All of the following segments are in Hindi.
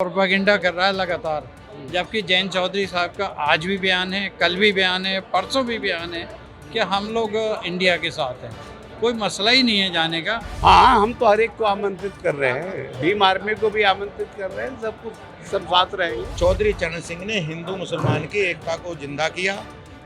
प्रोपेगेंडा कर रहा है लगातार, जबकि जयंत चौधरी साहब का आज भी बयान है, कल भी बयान है, परसों भी बयान है कि हम लोग इंडिया के साथ हैं। कोई मसला ही नहीं है जाने का। हाँ, हम तो हर एक को आमंत्रित कर रहे हैं, भीम आर्मी को भी आमंत्रित कर रहे हैं, सब साथ रहेंगे। चौधरी चरण सिंह ने हिंदू मुसलमान की एकता को जिंदा किया,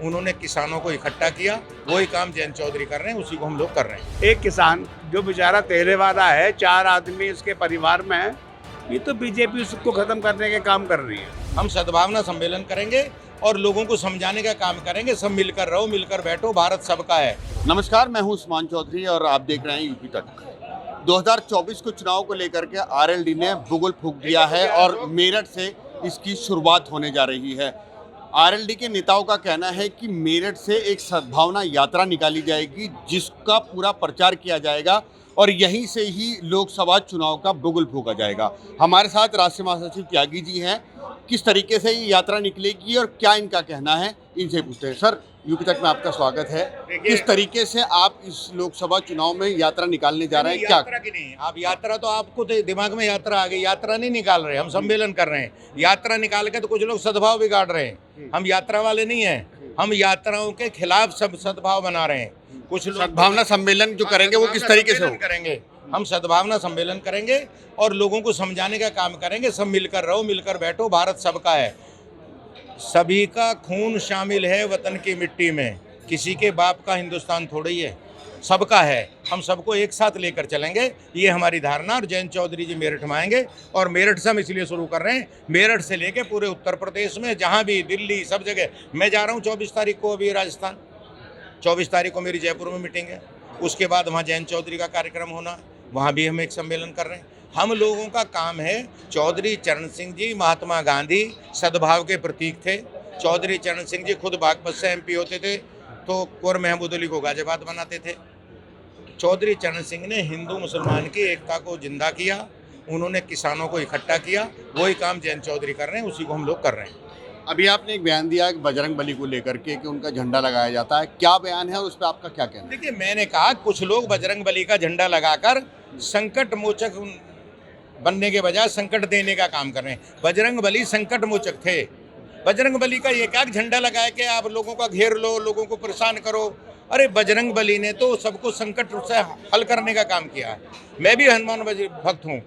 उन्होंने किसानों को इकट्ठा किया। वही काम जयंत चौधरी कर रहे हैं, उसी को हम लोग कर रहे हैं। एक किसान जो बेचारा तेरे वाला है, 4 आदमी इसके परिवार में है, ये तो बीजेपी उसको खत्म करने के काम कर रही है। हम सद्भावना सम्मेलन करेंगे और लोगों को समझाने का काम करेंगे। सब मिलकर रहो, मिलकर बैठो, भारत सबका है। नमस्कार, मैं हूं उस्मान चौधरी और आप देख रहे हैं यूपी तक। 2024 को चुनाव को लेकर के आरएलडी ने बुगल फूंक दिया है और मेरठ से इसकी शुरुआत होने जा रही है। आरएलडी के नेताओं का कहना है कि मेरठ से एक सद्भावना यात्रा निकाली जाएगी, जिसका पूरा प्रचार किया जाएगा और यहीं से ही लोकसभा चुनाव का बुगल फूंका जाएगा। हमारे साथ राष्ट्रीय महासचिव त्यागी जी हैं। किस तरीके से ये यात्रा निकलेगी और क्या इनका कहना है, इनसे पूछते हैं। सर, यूपी तक में आपका स्वागत है। किस तरीके से आप इस लोकसभा चुनाव में यात्रा निकालने जा रहे हैं? क्या यात्रा की नहीं, आप यात्रा तो आपको तो दिमाग में यात्रा आ गई। यात्रा नहीं निकाल रहे, हम सम्मेलन कर रहे हैं। यात्रा निकाल के तो कुछ लोग सद्भाव बिगाड़ रहे हैं। हम यात्रा वाले नहीं हैं, हम यात्राओं के खिलाफ सब सद्भाव बना रहे हैं। कुछ लोग सद्भावना सम्मेलन जो करेंगे वो किस तरीके से करेंगे? हम सद्भावना सम्मेलन करेंगे और लोगों को समझाने का काम करेंगे। सब मिलकर रहो, मिलकर बैठो, भारत सबका है। सभी का खून शामिल है वतन की मिट्टी में। किसी के बाप का हिंदुस्तान थोड़ा ही है, सबका है। हम सबको एक साथ लेकर चलेंगे, ये हमारी धारणा। और जयंत चौधरी जी मेरठ में आएंगे और मेरठ से हम इसलिए शुरू कर रहे हैं, मेरठ से लेके पूरे उत्तर प्रदेश में जहाँ भी, दिल्ली, सब जगह मैं जा रहा हूँ। 24 तारीख को अभी राजस्थान, 24 तारीख को मेरी जयपुर में मीटिंग है। उसके बाद वहाँ जयंत चौधरी का कार्यक्रम होना है, वहाँ भी हम एक सम्मेलन कर रहे हैं। हम लोगों का काम है, चौधरी चरण सिंह जी महात्मा गांधी सद्भाव के प्रतीक थे। चौधरी चरण सिंह जी खुद बागपत से एमपी होते थे तो कुंवर महमूद अली को गाजियाबाद बनाते थे। चौधरी चरण सिंह ने हिंदू मुसलमान की एकता को जिंदा किया, उन्होंने किसानों को इकट्ठा किया। वही काम जयंत चौधरी कर रहे हैं, उसी को हम लोग कर रहे हैं। अभी आपने एक बयान दिया बजरंग बली को लेकर के कि उनका झंडा लगाया जाता है, क्या बयान है और उस पर आपका क्या कहना है? देखिए, मैंने कहा कुछ लोग बजरंग बली का झंडा लगाकर संकट मोचक बनने के बजाय संकट देने का काम कर रहे हैं। बजरंग बली संकट मोचक थे। बजरंग बली का ये क्या झंडा लगाया कि आप लोगों का घेर लो, लोगों को परेशान करो? अरे बजरंग बली ने तो सबको संकट से हल करने का काम किया है। मैं भी हनुमान भक्त हूँ,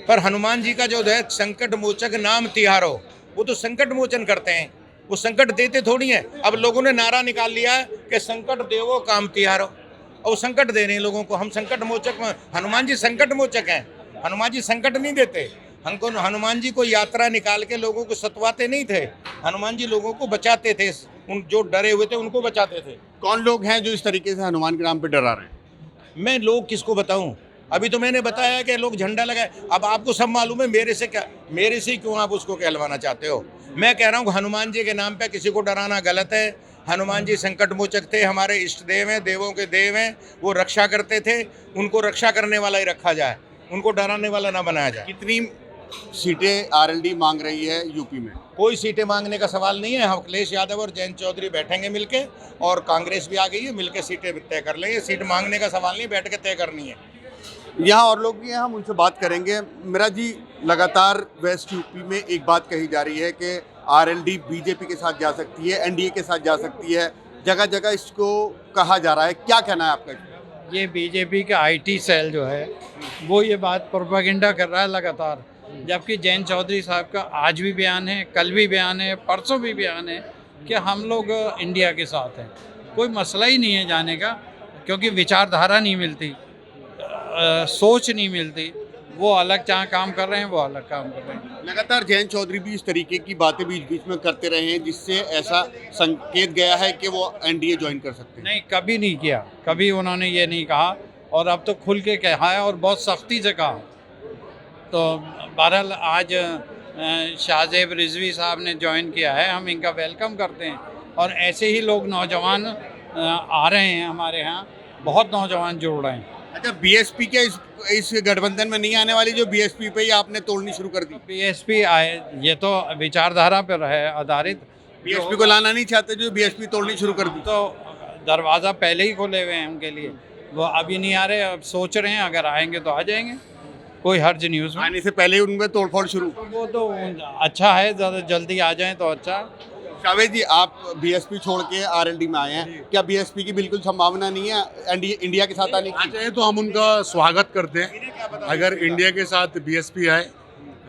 पर हनुमान जी का जो है संकट मोचक नाम तिहारो, वो तो संकट मोचन करते हैं, वो संकट देते थोड़ी हैं। अब लोगों ने नारा निकाल लिया है कि संकट देवो काम तिहारो, और वो संकट दे रहे हैं लोगों को। हम संकट मोचक, हनुमान जी संकट मोचक हैं। हनुमान जी संकट नहीं देते हमको। हनुमान जी को यात्रा निकाल के लोगों को सतवाते नहीं थे, हनुमान जी लोगों को बचाते थे। उन जो डरे हुए थे उनको बचाते थे। कौन लोग हैं जो इस तरीके से हनुमान के नाम पे डरा रहे हैं? मैं लोग किसको बताऊं? अभी तो मैंने बताया कि लोग झंडा लगाए। अब आपको सब मालूम है, मेरे से क्यों आप उसको कहलवाना चाहते हो? मैं कह रहा हूँ हनुमान जी के नाम पे किसी को डराना गलत है। हनुमान जी संकट मोचक थे, हमारे इष्ट देव हैं, देवों के देव हैं। वो रक्षा करते थे, उनको रक्षा करने वाला ही रखा जाए, उनको डराने वाला ना बनाया जाए। कितनी सीटें आरएलडी मांग रही है यूपी में? कोई सीटें मांगने का सवाल नहीं है। हम अखिलेश यादव और जयंत चौधरी बैठेंगे मिलके, और कांग्रेस भी आ गई है, मिलके सीटें तय कर लेंगे। सीट मांगने का सवाल नहीं, बैठ के तय करनी है। यहाँ और लोग भी हैं, हम उनसे बात करेंगे। मेरा जी, लगातार वेस्ट यूपी में एक बात कही जा रही है कि आरएलडी बीजेपी के साथ जा सकती है, एनडीए के साथ जा सकती है, जगह जगह इसको कहा जा रहा है। क्या कहना है आपका? ये बीजेपी का आईटी सेल जो है वो ये बात प्रोपेगेंडा कर रहा है लगातार, जबकि जयंत चौधरी साहब का आज भी बयान है, कल भी बयान है, परसों भी बयान है कि हम लोग इंडिया के साथ हैं। कोई मसला ही नहीं है जाने का, क्योंकि विचारधारा नहीं मिलती, सोच नहीं मिलती। वो अलग जहाँ काम कर रहे हैं, वो अलग काम कर रहे हैं। लगातार जयंत चौधरी भी इस तरीके की बातें बीच बीच में करते रहे हैं, जिससे ऐसा संकेत गया है कि वो एनडीए ज्वाइन कर सकते हैं। नहीं, कभी नहीं किया, कभी उन्होंने ये नहीं कहा, और अब तो खुल के कहा है और बहुत सख्ती से कहा। तो बहरहाल आज शाहजेब रिजवी साहब ने ज्वाइन किया है, हम इनका वेलकम करते हैं। और ऐसे ही लोग नौजवान आ रहे हैं हमारे यहाँ, बहुत नौजवान जुड़ रहे हैं। अच्छा, बीएसपी क्या इस गठबंधन में नहीं आने वाली, जो बीएसपी पे ही आपने तोड़नी शुरू कर दी? बीएसपी आए, ये तो विचारधारा पर है आधारित। बीएसपी को लाना नहीं चाहते, जो बीएसपी तोड़नी शुरू कर दी? तो दरवाज़ा पहले ही खोले हुए हैं उनके लिए, वो अभी नहीं आ रहे, अब सोच रहे हैं, अगर आएंगे तो आ जाएंगे। कोई हर्ज नहीं उसमें। आने से पहले ही उनमें तोड़फोड़ शुरू। वो तो अच्छा है, ज़्यादा जल्दी आ जाएं तो अच्छा। शावेद जी, आप बीएसपी छोड़ के आरएलडी में आए हैं, क्या बीएसपी की बिल्कुल संभावना नहीं है इंडिया के साथ आने की? चाहे तो हम उनका स्वागत करते हैं अगर इंडिया के साथ बीएसपी आए,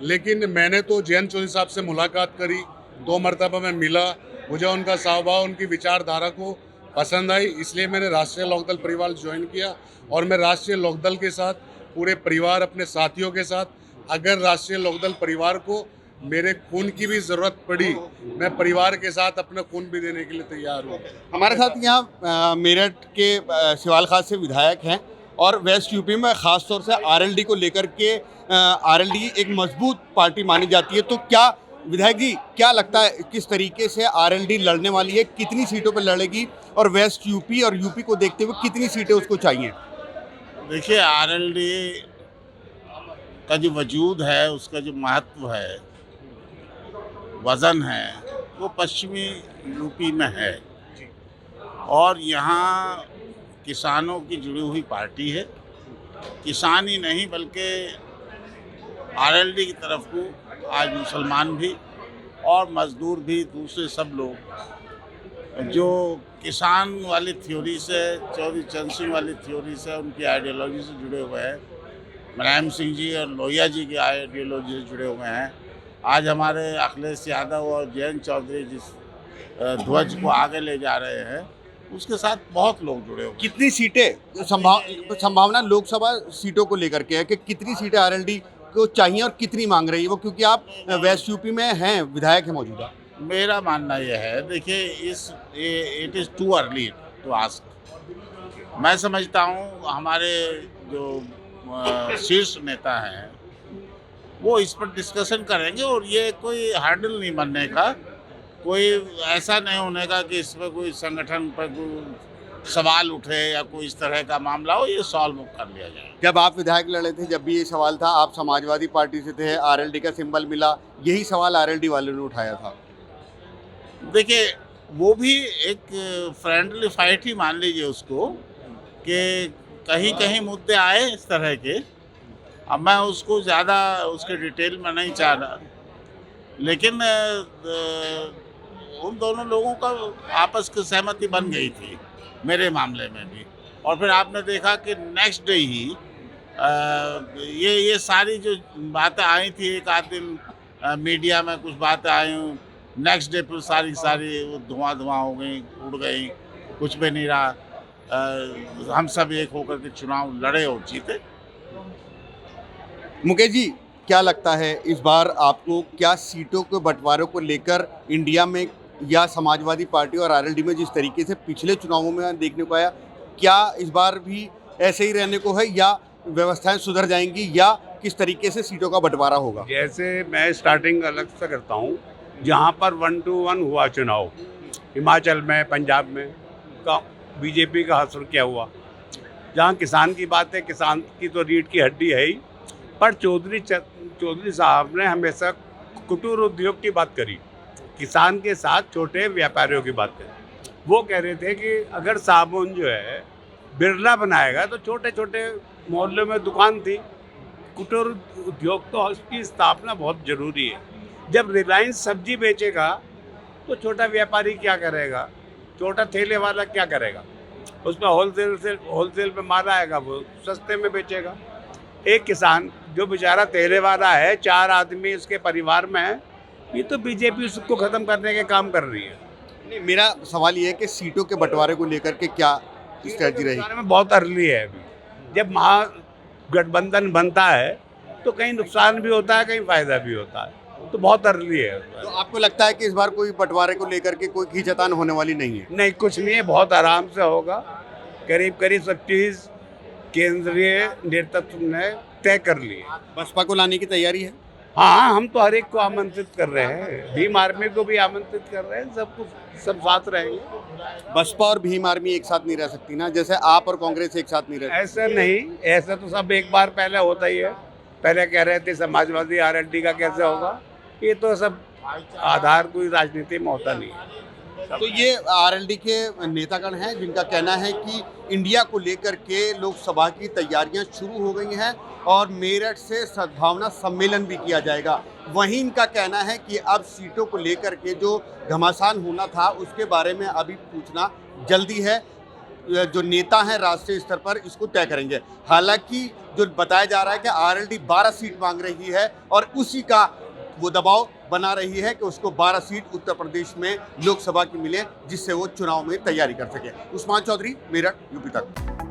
लेकिन मैंने तो जयंत चौधरी साहब से मुलाकात करी, 2 मरतबा मैं मिला, मुझे उनका स्वभाव, उनकी विचारधारा को पसंद आई, इसलिए मैंने राष्ट्रीय लोकदल परिवार ज्वाइन किया। और मैं राष्ट्रीय लोकदल के साथ पूरे परिवार, अपने साथियों के साथ, अगर राष्ट्रीय लोकदल परिवार को मेरे खून की भी ज़रूरत पड़ी, मैं परिवार के साथ अपना खून भी देने के लिए तैयार हूँ। हमारे साथ यहाँ मेरठ के सिवाल खास से विधायक हैं और वेस्ट यूपी में ख़ास तौर से आरएलडी को लेकर के आरएलडी एक मजबूत पार्टी मानी जाती है, तो क्या विधायक जी क्या लगता है किस तरीके से आरएलडी लड़ने वाली है, कितनी सीटों पर लड़ेगी और वेस्ट यूपी और यूपी को देखते हुए कितनी सीटें उसको चाहिए? देखिए, आरएलडी का जो वजूद है, उसका जो महत्व है, वज़न है, वो पश्चिमी यूपी में है और यहाँ किसानों की जुड़ी हुई पार्टी है। किसान ही नहीं बल्कि आरएलडी की तरफ को आज मुसलमान भी और मज़दूर भी, दूसरे सब लोग जो किसान वाली थ्योरी से, चौधरी चरण सिंह वाली थ्योरी से, उनकी आइडियोलॉजी से जुड़े हुए हैं, मुलायम सिंह जी और लोहिया जी की आइडियोलॉजी से जुड़े हुए हैं। आज हमारे अखिलेश यादव और जयंत चौधरी जिस ध्वज को आगे ले जा रहे हैं, उसके साथ बहुत लोग जुड़े हुए हैं। कितनी सीटें संभावना लोकसभा सीटों को लेकर के है कि कितनी सीटें आरएलडी को चाहिए और कितनी मांग रही है वो, क्योंकि आप वेस्ट यूपी में हैं, विधायक हैं मौजूदा? मेरा मानना यह है, देखिए, it is too early to ask. मैं समझता हूँ हमारे जो शीर्ष नेता हैं वो इस पर डिस्कशन करेंगे और ये कोई हर्डल नहीं बनने का, कोई ऐसा नहीं होने का कि इस पर कोई संगठन पर कोई सवाल उठे या कोई इस तरह का मामला हो, ये सॉल्व कर लिया जाए। जब आप विधायक लड़े थे, जब भी ये सवाल था, आप समाजवादी पार्टी से थे, आरएलडी का सिंबल मिला, यही सवाल आरएलडी वालों ने उठाया था। देखिए, वो भी एक फ्रेंडली फाइट ही मान लीजिए उसको, कि कहीं कहीं मुद्दे आए इस तरह के। अब मैं उसको ज़्यादा उसके डिटेल में नहीं चाह रहा, लेकिन उन दोनों लोगों का आपस की सहमति बन गई थी मेरे मामले में भी। और फिर आपने देखा कि नेक्स्ट डे ही ये सारी जो बातें आई थी, एक आध दिन मीडिया में कुछ बातें आई, नेक्स्ट डे पर सारी वो धुआं हो गई, उड़ गई, कुछ भी नहीं रहा। हम सब एक होकर के चुनाव लड़े और जीते। मुकेश जी, क्या लगता है इस बार आपको, क्या सीटों के बंटवारे को लेकर इंडिया में या समाजवादी पार्टी और आरएलडी में जिस तरीके से पिछले चुनावों में देखने को आया, क्या इस बार भी ऐसे ही रहने को है या व्यवस्थाएं सुधर जाएंगी या किस तरीके से सीटों का बंटवारा होगा? जैसे मैं स्टार्टिंग अलग से करता हूँ, जहाँ पर 1-1 हुआ चुनाव, हिमाचल में, पंजाब में का बीजेपी का हासिल किया हुआ, जहाँ किसान की बात है, किसान की तो रीढ़ की हड्डी है ही, पर चौधरी साहब ने हमेशा कुटीर उद्योग की बात करी, किसान के साथ छोटे व्यापारियों की बात करी। वो कह रहे थे कि अगर साबुन जो है बिरला बनाएगा तो छोटे छोटे मोहल्लों में दुकान थी, कुटीर उद्योग तो उसकी स्थापना बहुत ज़रूरी है। जब रिलायंस सब्जी बेचेगा तो छोटा व्यापारी क्या करेगा, छोटा ठेले वाला क्या करेगा, उसमें होलसेल पे माल आएगा, वो सस्ते में बेचेगा। एक किसान जो बेचारा ठेले वाला है, 4 आदमी उसके परिवार में है, ये तो बीजेपी उसको ख़त्म करने के काम कर रही है। नहीं, मेरा सवाल ये है कि सीटों के बंटवारे को लेकर के क्या स्ट्रेटजी रहेगी? में बहुत अर्ली है अभी। जब महागठबंधन बनता है तो कहीं नुकसान भी होता है, कहीं फ़ायदा भी होता है, तो बहुत अर्ली है। तो आपको लगता है कि इस बार कोई बंटवारे को लेकर के कोई खींचतान होने वाली नहीं है? नहीं, कुछ नहीं है, बहुत आराम से होगा। करीब सब चीज़ केंद्रीय नेतृत्व ने तय कर ली है। बसपा को लाने की तैयारी है? हाँ, हम तो हर एक को आमंत्रित कर रहे हैं, भीम आर्मी को भी आमंत्रित कर रहे हैं, सब साथ रहेंगे। बसपा और भीम आर्मी एक साथ नहीं रह सकती ना, जैसे आप और कांग्रेस एक साथ नहीं रह सकती। ऐसा नहीं, ऐसा तो सब एक बार पहले होता ही है। पहले कह रहे थे समाजवादी आरएलडी का कैसे होगा, ये तो सब आधार कोई राजनीति में होता नहीं है। तो ये आरएलडी के नेतागण हैं जिनका कहना है कि इंडिया को लेकर के लोकसभा की तैयारियां शुरू हो गई हैं और मेरठ से सद्भावना सम्मेलन भी किया जाएगा। वहीं इनका कहना है कि अब सीटों को लेकर के जो घमासान होना था उसके बारे में अभी पूछना जल्दी है। जो नेता हैं राष्ट्रीय स्तर पर इसको तय करेंगे। हालांकि जो बताया जा रहा है कि आरएलडी 12 सीट मांग रही है और उसी का वो दबाव बना रही है कि उसको 12 सीट उत्तर प्रदेश में लोकसभा की मिले जिससे वो चुनाव में तैयारी कर सके। उस्मान चौधरी, मेरठ, यूपी तक।